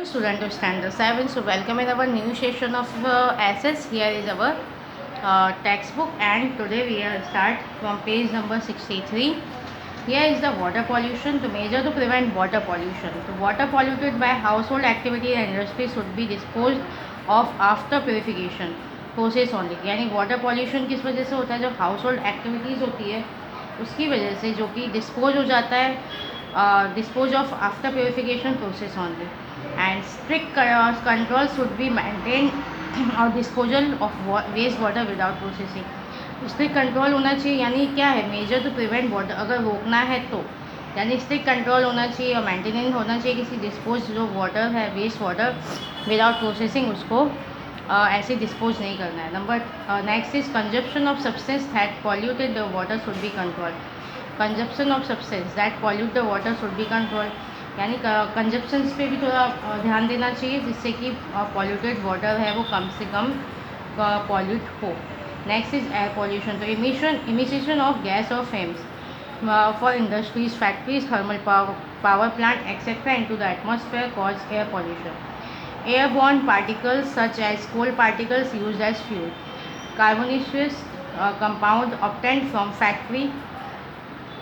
Student of Standard 7, so welcome in our new session of SS. Here is our textbook, and today we will start from page number 63. Here is the water pollution. The measure to prevent water pollution. The water polluted by household activity and industry should be disposed of after purification process only. यानी water pollution किस वजह से होता है? जब household activities होती है उसकी वजह से, जो कि dispose हो जाता है, dispose of after purification process only. And strict control should be maintained और disposal of waste water without processing. Strict control होना चाहिए, यानी क्या है? मेजर टू प्रिवेंट वाटर, अगर रोकना है तो यानी स्ट्रिक्ट कंट्रोल होना चाहिए और मेंटेनेंस होना चाहिए किसी डिस्पोज जो वाटर है, वेस्ट वाटर, विदाउट प्रोसेसिंग उसको ऐसे डिस्पोज नहीं करना है. Number next is consumption of substance that polluted the water should be control. Consumption of substance that pollute the water should be control, यानी कंजप्शंस पे भी थोड़ा ध्यान देना चाहिए जिससे कि पॉल्यूटेड वाटर है वो कम से कम पॉल्यूट हो. Next is air pollution. So emission of gas or fumes for industries, factories, thermal power plant, etc. into the atmosphere cause air pollution. Airborne particles such as coal particles used as fuel. Carbonaceous compound obtained from factory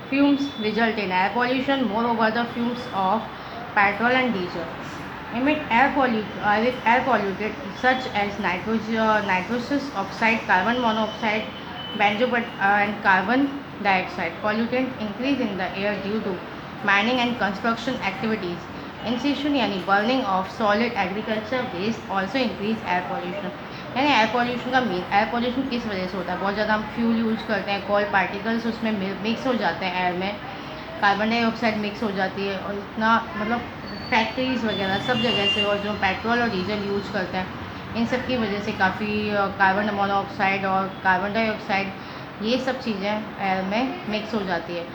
fumes result in air pollution. Moreover, the fumes of petrol and diesel emit air polluted such as nitrous oxide, carbon monoxide, and carbon dioxide. Pollutant increase in the air due to mining and construction activities. Incineration यानी burning of solid agriculture waste also increase air pollution. यानी air pollution का main, air pollution किस वजह से होता है? बहुत ज़्यादा हम फ्यूल यूज़ करते हैं, कोल पार्टिकल्स उसमें मिक्स हो जाते हैं एयर में, कार्बन डाइऑक्साइड मिक्स हो जाती है, और इतना मतलब फैक्ट्रीज़ वगैरह सब जगह से, और जो पेट्रोल और डीजल यूज़ करते हैं इन सब की वजह से काफ़ी कार्बन मोनोऑक्साइड और कार्बन डाइऑक्साइड ये सब चीज़ें एयर में मिक्स हो जाती है.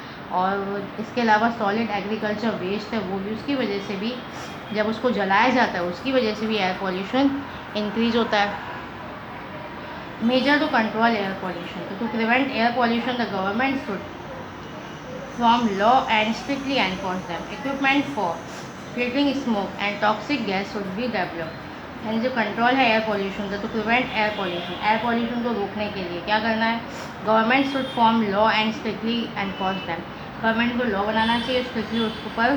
और इसके अलावा सॉलिड एग्रीकल्चर वेस्ट है वो भी, उसकी वजह से भी जब उसको जलाया जाता है उसकी वजह से भी एयर पोल्यूशन इंक्रीज होता है. Measure to control air pollution. To prevent air pollution the government should from law and strictly enforce them. Equipment for filtering smoke and toxic gas should be developed. यानी जो control है air pollution का, to prevent air pollution को रोकने के लिए क्या करना है? Government should form law and strictly enforce them. Government को लॉ बनाना चाहिए, स्ट्रिक्टली उसके ऊपर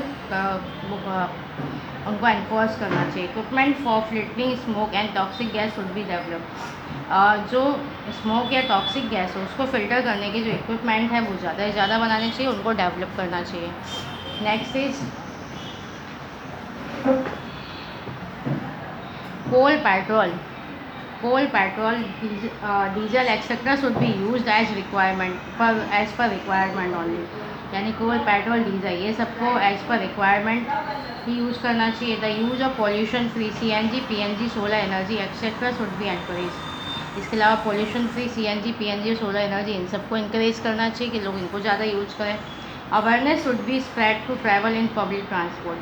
उनको एनफोर्स करना चाहिए. Equipment for filtering smoke and toxic gas should be developed. जो स्मोक या टॉक्सिक गैस हो उसको फ़िल्टर करने के जो इक्विपमेंट है वो ज़्यादा से ज़्यादा बनाने चाहिए, उनको डेवलप करना चाहिए. Next is coal petrol, diesel etcetera should be used as per requirement only. यानी कोल, पेट्रोल, डीजल ये सबको एज पर रिक्वायरमेंट ही यूज़ करना चाहिए. The use of pollution free CNG, PNG, solar energy etcetera should be encourage. इसके अलावा pollution free CNG, PNG, solar energy in सबको encourage करना चाहिए कि लोग इनको ज़्यादा यूज़ करें. Awareness should be spread to travel in public transport.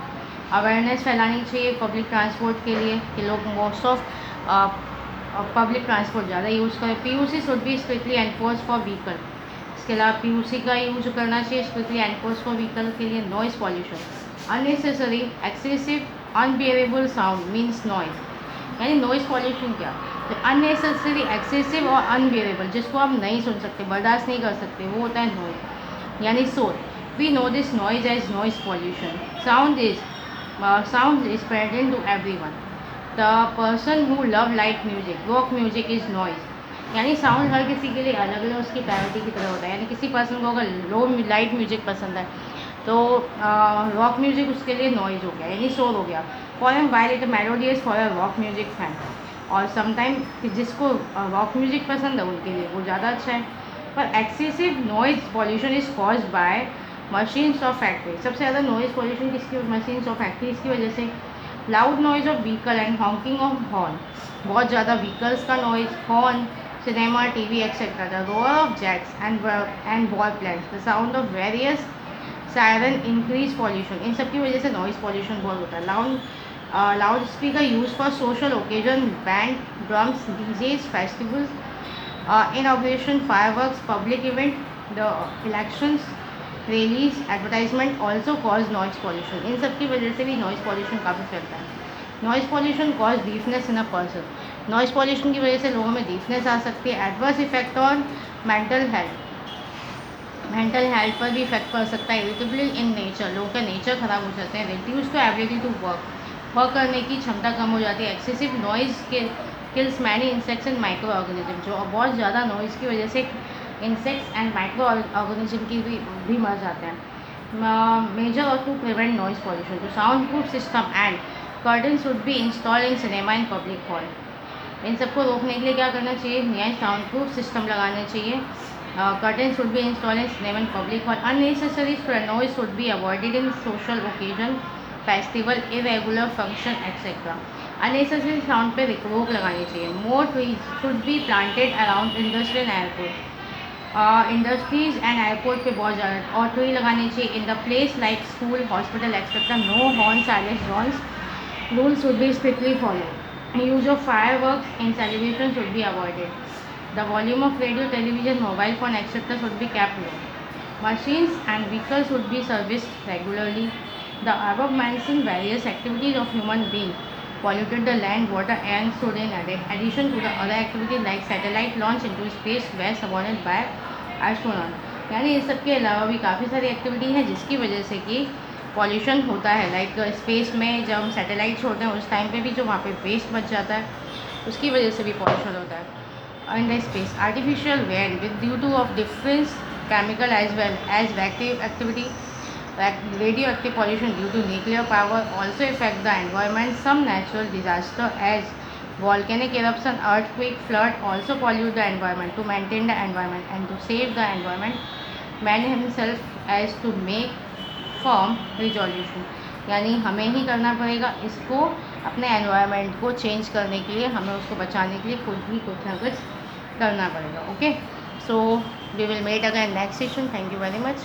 Awareness फैलानी चाहिए पब्लिक ट्रांसपोर्ट के लिए कि लोग मोस्ट ऑफ पब्लिक ट्रांसपोर्ट ज़्यादा यूज़ करें. PUC should be strictly enforce for vehicle. इसके अलावा PUC का यूज करना चाहिए स्ट्रिक्टली एनफोर्स फॉर व्हीकल के लिए. Noise pollution, unnecessary excessive unbearable sound means noise. यानी नॉइज़ पॉल्यूशन क्या? तो अननेसेसरी, एक्सेसिव और अनबियरेबल, जिसको आप नहीं सुन सकते, बर्दाश्त नहीं कर सकते, वो होता है नॉइज़ यानी शोर. We know this noise as noise pollution. Sound is present to everyone. The person who love light music, rock music is noise. यानी साउंड हर किसी के लिए अलग अलग उसकी प्रायोरिटी की तरह होता है. यानी किसी पर्सन को अगर लो लाइट म्यूजिक पसंद है तो रॉक म्यूजिक उसके लिए नॉइज़ हो गया, यानी शोर हो गया. For him while it melodious for a rock music fan. और समटाइम जिसको रॉक म्यूजिक पसंद है उनके लिए वो ज़्यादा अच्छा है. पर excessive noise pollution is caused by machines of factory. सबसे ज़्यादा नॉइज़ पॉल्यूशन किसकी? मशीन्स ऑफ फैक्ट्रीज़ की वजह से. Loud noise of vehicle and honking of horn. बहुत ज़्यादा व्हीकल्स का noise, horn, cinema, TV, etc. The roar of jets and ball planes, the sound of various siren increase pollution. इन सब की वजह से नॉइज़ पॉल्यूशन बहुत होता है. Loud speaker use for social occasion, band, drums, DJs, festivals, inauguration, fireworks, public event, the elections, rallies, advertisement also cause noise pollution. इन सब की वजह से भी नॉइज़ पॉल्यूशन काफ़ी फैलता है. Noise pollution cause deafness in a person, noise pollution की वजह से लोगों में डीफनेस आ सकती है। Adverse effect on mental health, mental health पर भी इफेक्ट पड़ सकता है। इरिटेबल इन नेचर, लोगों का नेचर ख़राब हो जाते हैं। Reduce to ability to work करने की क्षमता कम हो जाती है। एक्सेसिव नॉइज़ के kills many insects and micro organism, जो बहुत ज़्यादा नॉइज़ की वजह से इंसेक्ट्स एंड माइक्रो ऑर्गेनिज्म की भी मर जाते हैं। मेजर और टू प्रिवेंट नॉइज़ पॉल्यूशन, तो sound proof system and curtain should be install in cinema and public hall. इन सबको रोकने के लिए क्या करना चाहिए? नया साउंड प्रूफ सिस्टम लगाने चाहिए। Curtains should be installed in cinema and public hall. Unnecessary noise should be avoided in social occasion, festival, irregular function, etc. Unnecessary sound पे रोक लगानी चाहिए. More trees should be planted around industry and airport. Industries and airport पे बहुत ज़्यादा और tree लगानी चाहिए. In the place like school, hospital etcetera, no horn silence zones. Rules should be strictly followed. Use of fireworks in celebration should be avoided. The volume of radio, television, mobile phone, etc. should be kept low. Machines and vehicles should be serviced regularly. The above mentioned various activities of human being polluted the land, water, and soil in addition to the other activities like satellite launch into space were supported by astronaut. यानी इस सब के अलावा भी काफ़ी सारी activity हैं जिसकी वजह से कि पॉल्यूशन होता है. लाइक स्पेस में जब हम सैटेलाइट छोड़ते हैं उस टाइम पे भी जो वहाँ पे वेस्ट बच जाता है उसकी वजह से भी पॉल्यूशन होता है. In the space, artificial wind with due to of different chemical as well as activity, radioactive pollution due to nuclear power also affect the environment. Some natural disaster as volcanic eruption, earthquake, flood also pollute the environment. To maintain the environment and to save the environment, man himself as to make firm resolution. यानी हमें ही करना पड़ेगा इसको, अपने environment को change करने के लिए, हमें उसको बचाने के लिए खुद ही कुछ ना कुछ करना पड़ेगा. Okay, so we will met again next session. Thank you very much.